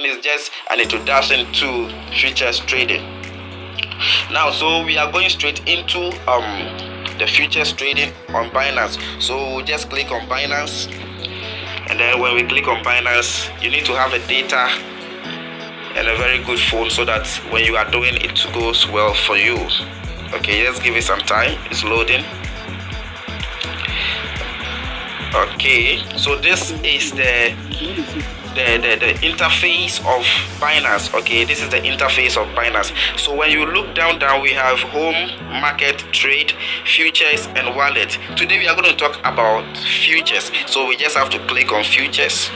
is just an introduction to futures trading. Now, so we are going straight into the futures trading on Binance. So we'll just click on Binance, and then when we click on Binance, you need to have a data and a very good phone so that when you are doing it goes well for you. Okay, let's give it some time. It's loading. Okay, so this is the interface of Binance. Okay, this is the interface of Binance. So when you look down, we have home, market, trade, futures, and wallet. Today we are going to talk about futures. So we just have to click on futures,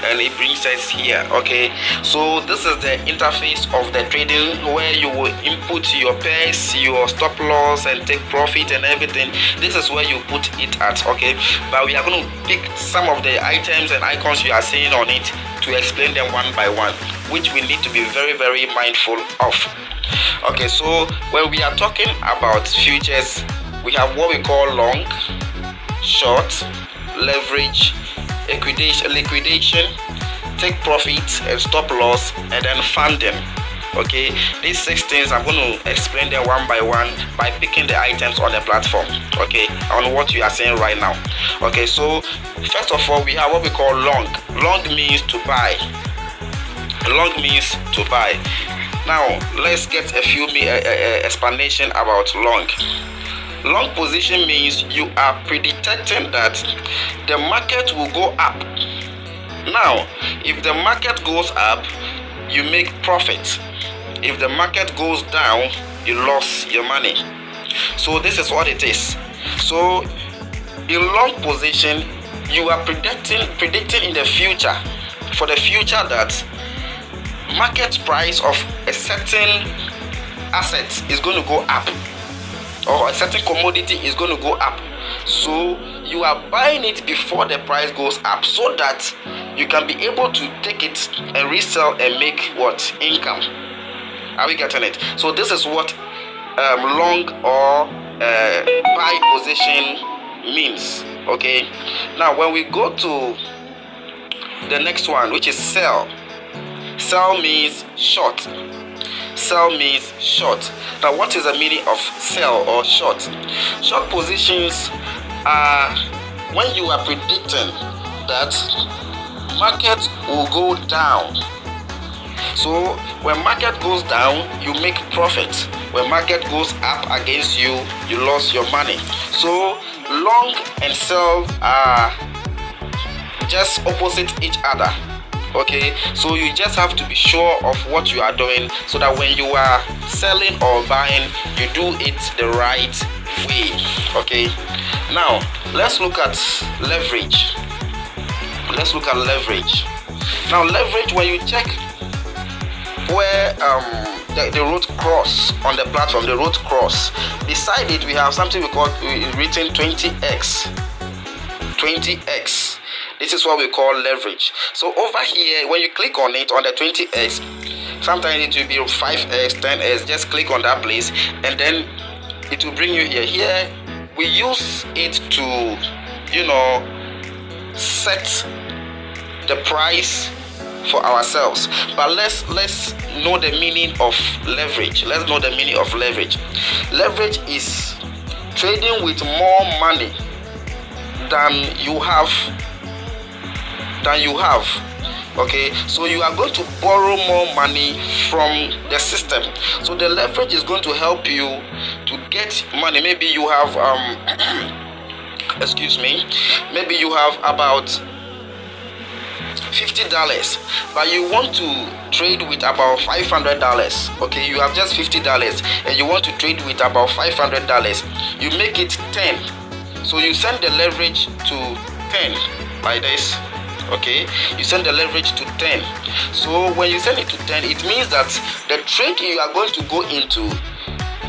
and it brings us here. Okay, so this is the interface of the trading, where you will input your pairs, your stop loss, and take profit and everything. This is where you put it at. Okay, but we are going to pick some of the items and icons you are seeing on it to explain them one by one, which we need to be very, very mindful of. Okay, so when we are talking about futures, we have what we call long, short, leverage, liquidation, take profit, and stop loss, and then funding. Okay, these 6 things I'm going to explain them one by one by picking the items on the platform. Okay, on what you are saying right now. Okay, so first of all, we have what we call long. Long means to buy. Long means to buy. Now let's get a few explanation about long. Long position means you are predicting that the market will go up. Now, if the market goes up, you make profit. If the market goes down, you lose your money. So this is what it is. So in long position, you are predicting in the future, for the future, that market price of a certain asset is going to go up, or a certain commodity is going to go up. So you are buying it before the price goes up, so that you can be able to take it and resell and make what? Income. Are we getting it? So this is what long or buy position means. Okay, now when we go to the next one, which is sell. Sell means short. Sell means short. Now, what is the meaning of sell or short? Short positions are when you are predicting that market will go down. So when market goes down, you make profit. When market goes up against you, you lose your money. So long and sell are just opposite each other. Okay, so you just have to be sure of what you are doing, so that when you are selling or buying, you do it the right way. Okay, now let's look at leverage. Let's look at leverage. Now leverage, when you check where the road cross on the platform, the road cross, beside it we have something we call written 20x. 20x. This is what we call leverage. So over here, when you click on it, on the 20x, sometimes it will be 5x, 10x. Just click on that place, and then it will bring you here. Here we use it to, set the price for ourselves. But let's know the meaning of leverage. Let's know the meaning of leverage. Leverage is trading with more money than you have. Okay, so you are going to borrow more money from the system. So the leverage is going to help you to get money. Maybe you have maybe you have about $50, but you want to trade with about $500. Okay, you have just $50 and you want to trade with about $500. You make it 10. So you send the leverage to 10 by this. Okay, you send the leverage to 10. So when you send it to 10, it means that the trade you are going to go into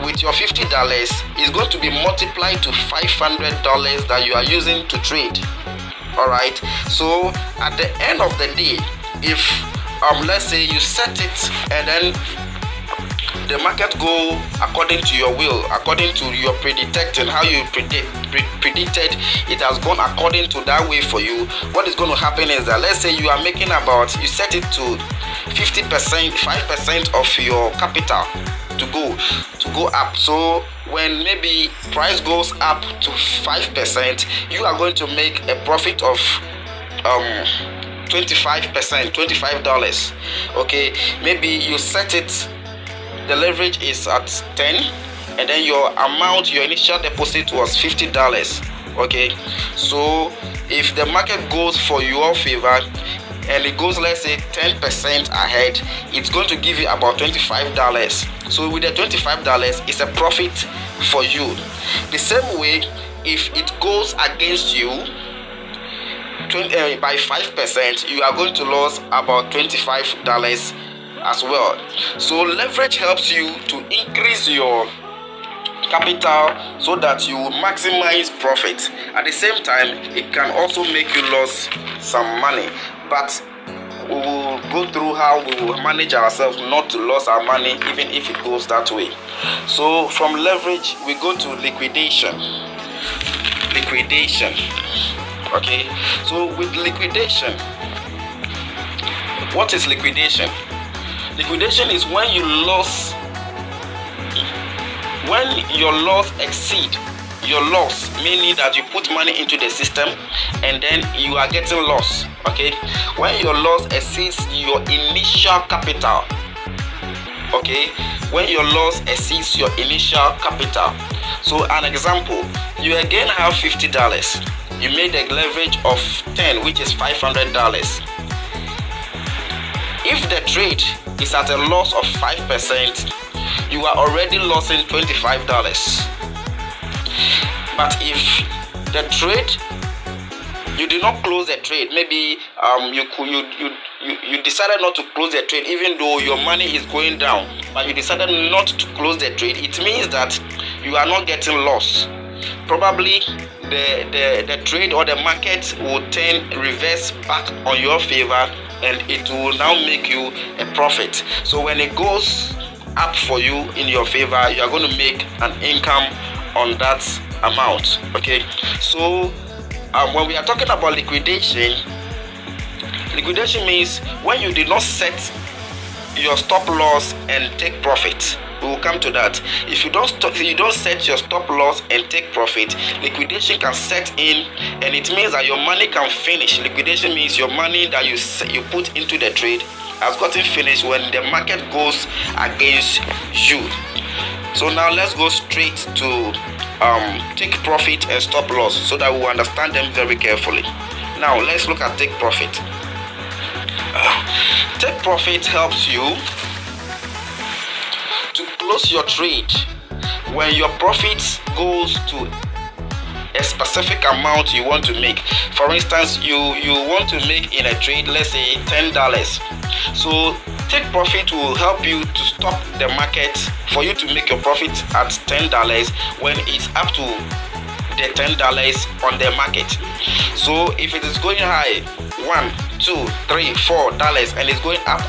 with your $50 is going to be multiplied to $500 that you are using to trade. All right, so at the end of the day, if let's say you set it and then the market go according to your will, according to your predicting, how you predicted it has gone according to that way for you, what is going to happen is that, let's say you are making about, you set it to 50%, 5% of your capital to go up. So when maybe price goes up to 5%, you are going to make a profit of 25%, $25. Okay, maybe you set it, the leverage is at 10, and then your amount, your initial deposit was $50. Okay, so if the market goes for your favor and it goes, let's say 10% ahead, it's going to give you about $25. So with the $25, it's a profit for you. The same way, if it goes against you by 5%, you are going to lose about $25 as well. So leverage helps you to increase your capital so that you maximize profit. At the same time, it can also make you lose some money, but we will go through how we will manage ourselves not to lose our money even if it goes that way. So from leverage we go to liquidation. Okay, so with liquidation, what is liquidation? Liquidation is when you lose, when your loss exceed your loss, meaning that you put money into the system and then you are getting loss. Okay, when your loss exceeds your initial capital. Okay, when your loss exceeds your initial capital. So an example, you again have $50, you made a leverage of 10, which is $500. If the trade is at a loss of 5%, you are already losing $25. But if the trade, you did not close the trade, maybe you decided not to close the trade even though your money is going down, but you decided not to close the trade, it means that you are not getting loss. Probably the trade or the market will turn reverse back on your favor and it will now make you a profit. So when it goes up for you in your favor, you are going to make an income on that amount. Okay, so when we are talking about liquidation means when you did not set your stop loss and take profit. We will come to that. If you don't set your stop loss and take profit, liquidation can set in, and it means that your money can finish. Liquidation means your money that you put into the trade has gotten finished when the market goes against you. So now let's go straight to take profit and stop loss so that we will understand them very carefully. Now let's look at take profit. Take profit helps you to close your trade when your profit goes to a specific amount you want to make. For instance, you want to make in a trade, let's say $10. So take profit will help you to stop the market for you to make your profit at $10 when it's up to the $10 on the market. So if it is going high, $1, $2, $3, $4, and it's going up,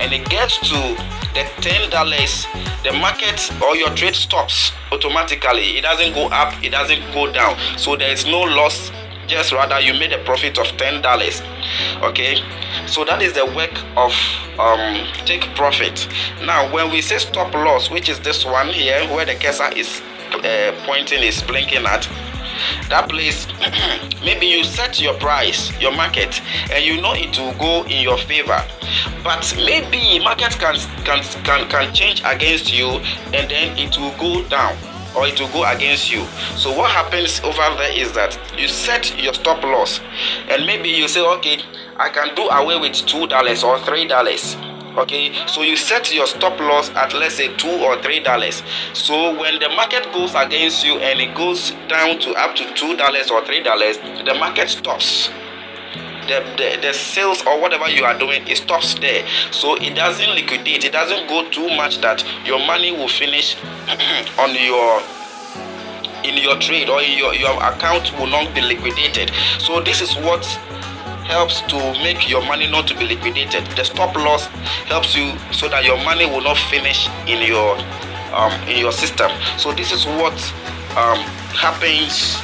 and it gets to the $10, the market or your trade stops automatically. It doesn't go up, it doesn't go down, so there is no loss, just rather you made a profit of $10. Okay, so that is the work of take profit. Now when we say stop loss, which is this one here where the cursor is pointing, is blinking at, that place, maybe you set your price, your market, and you know it will go in your favor, but maybe market can change against you and then it will go down or it will go against you. So what happens over there is that you set your stop loss, and maybe you say, okay, I can do away with $2 or $3. Okay, so you set your stop loss at, let's say, $2 or $3. So when the market goes against you and it goes down to up to $2 or $3, the market stops. The sales or whatever you are doing, it stops there. So it doesn't liquidate, it doesn't go too much that your money will finish on in your trade, or your account will not be liquidated. So this is what helps to make your money not to be liquidated. The stop loss helps you so that your money will not finish in your system. So this is what happens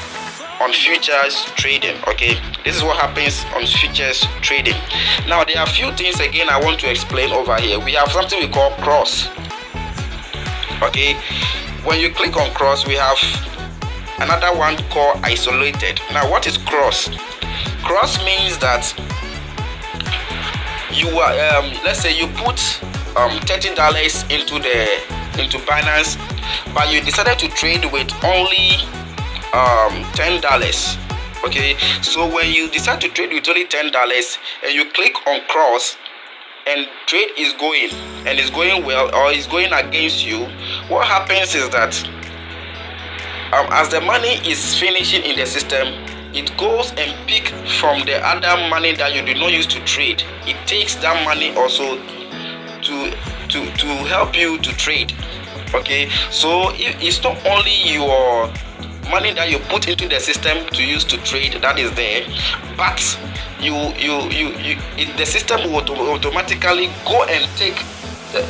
on futures trading. Okay, this is what happens on futures trading. Now there are a few things again I want to explain over here. We have something we call cross. Okay, when you click on cross, we have another one called isolated. Now what is cross? Cross means that you are let's say you put $30 into Binance, but you decided to trade with only $10. Okay, so when you decide to trade with only $10 and you click on cross and trade is going and it's going well or is going against you, what happens is that as the money is finishing in the system, it goes and pick from the other money that you did not use to trade. It takes that money also to help you to trade. Okay, so it's not only your money that you put into the system to use to trade that is there, but the system will automatically go and take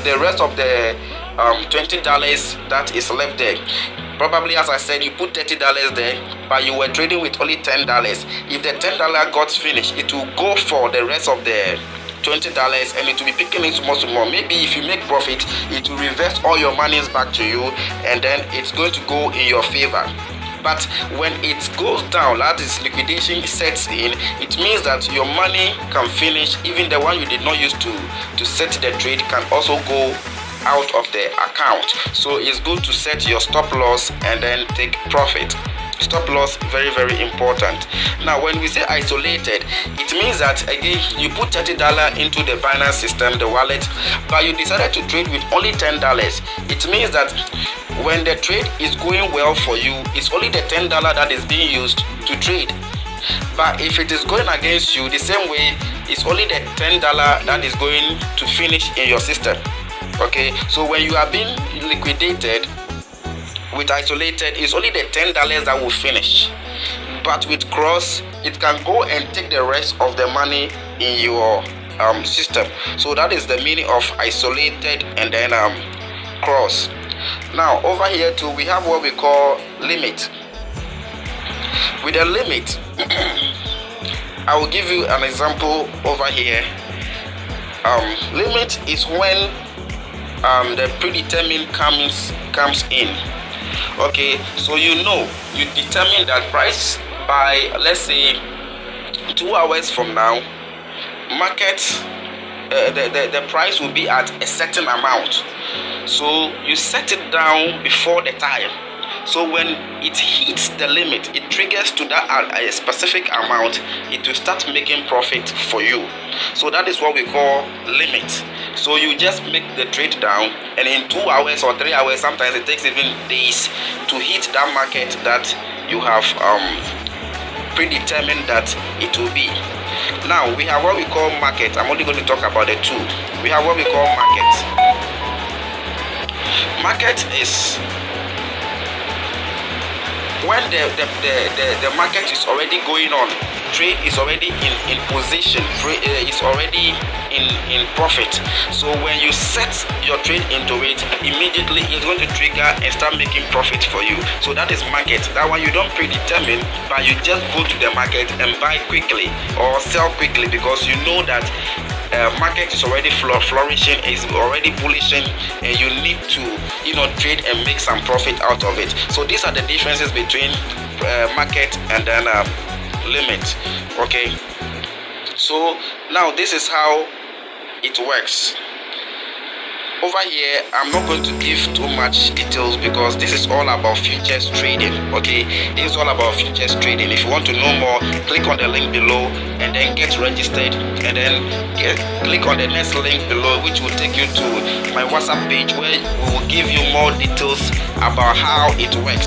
the rest of the $20 that is left there. Probably, as I said, you put $30 there, but you were trading with only $10. If the $10 got finished, it will go for the rest of the $20 and it will be picking it more. Maybe if you make profit, it will reverse all your monies back to you and then it's going to go in your favor. But when it goes down, that is liquidation sets in, it means that your money can finish. Even the one you did not use to set the trade can also go out of the account. So it's good to set your stop loss and then take profit. Stop loss, very very important. Now when we say isolated, it means that again you put $30 into the Binance system, the wallet, but you decided to trade with only $10. It means that when the trade is going well for you, it's only the $10 that is being used to trade. But if it is going against you, the same way, it's only the $10 that is going to finish in your system. Okay, so when you are being liquidated with isolated, it's only the $10 that will finish. But with cross, it can go and take the rest of the money in your system. So that is the meaning of isolated and then cross. Now over here too, we have what we call limit. With a limit, I will give you an example over here. Limit is when the predetermined comes in. Okay, so you determine that price by, let's say, 2 hours from now, market the price will be at a certain amount. So you set it down before the time. So when it hits the limit, it triggers to that a specific amount, it will start making profit for you. So that is what we call limit. So you just make the trade down, and in 2 hours or 3 hours, sometimes it takes even days to hit that market that you have predetermined that it will be. Now we have what we call market. I'm only going to talk about the two. We have what we call market. Market is when the market is already going on, trade is already in position, is already in profit. So when you set your trade into it, immediately it's going to trigger and start making profit for you. So that is market. That one you don't predetermine, but you just go to the market and buy quickly or sell quickly, because you know that market is already flourishing, is already bullish, and you need to trade and make some profit out of it. So these are the differences between market and then limit. Okay, so now this is how it works. Over here, I'm not going to give too much details because this is all about futures trading. Okay, this is all about futures trading. If you want to know more, click on the link below and then get registered, and then click on the next link below, which will take you to my WhatsApp page, where we will give you more details about how it works.